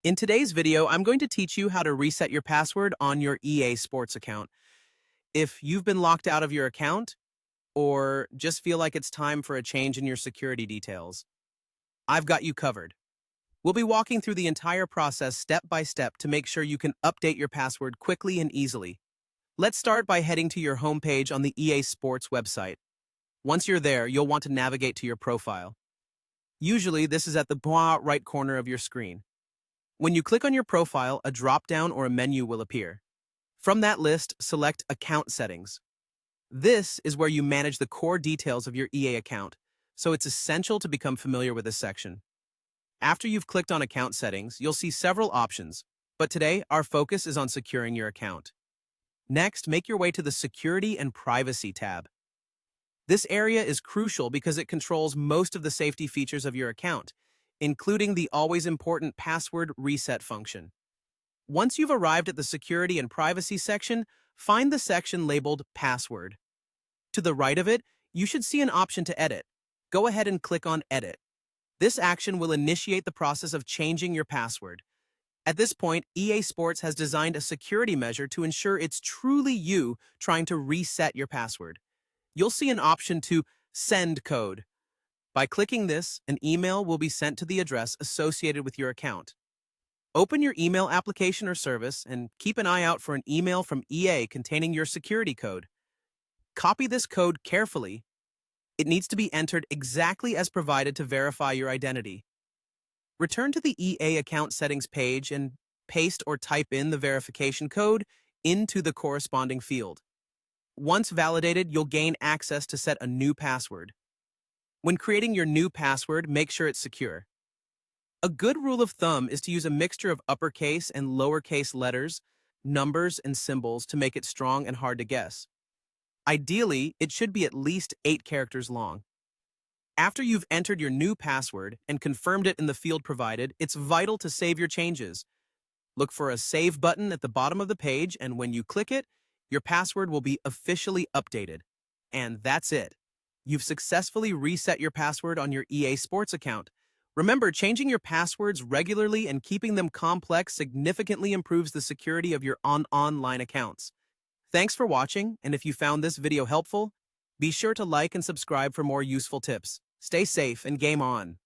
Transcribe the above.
In today's video, I'm going to teach you how to reset your password on your EA Sports account. If you've been locked out of your account or just feel like it's time for a change in your security details, I've got you covered. We'll be walking through the entire process step by step to make sure you can update your password quickly and easily. Let's start by heading to your homepage on the EA Sports website. Once you're there, you'll want to navigate to your profile. Usually, this is at the bottom right corner of your screen. When you click on your profile, a drop-down or a menu will appear. From that list, select Account Settings. This is where you manage the core details of your EA account, so it's essential to become familiar with this section. After you've clicked on Account Settings, you'll see several options, but today our focus is on securing your account. Next, make your way to the Security and Privacy tab. This area is crucial because it controls most of the safety features of your account, including the always important password reset function. Once you've arrived at the Security and Privacy section, find the section labeled Password. To the right of it, you should see an option to edit. Go ahead and click on Edit. This action will initiate the process of changing your password. At this point, EA Sports has designed a security measure to ensure it's truly you trying to reset your password. You'll see an option to Send Code. By clicking this, an email will be sent to the address associated with your account. Open your email application or service and keep an eye out for an email from EA containing your security code. Copy this code carefully. It needs to be entered exactly as provided to verify your identity. Return to the EA account settings page and paste or type in the verification code into the corresponding field. Once validated, you'll gain access to set a new password. When creating your new password, make sure it's secure. A good rule of thumb is to use a mixture of uppercase and lowercase letters, numbers, and symbols to make it strong and hard to guess. Ideally, it should be at least 8 characters long. After you've entered your new password and confirmed it in the field provided, it's vital to save your changes. Look for a Save button at the bottom of the page, and when you click it, your password will be officially updated. And that's it. You've successfully reset your password on your EA Sports account. Remember, changing your passwords regularly and keeping them complex significantly improves the security of your online accounts. Thanks for watching, and if you found this video helpful, be sure to like and subscribe for more useful tips. Stay safe and game on.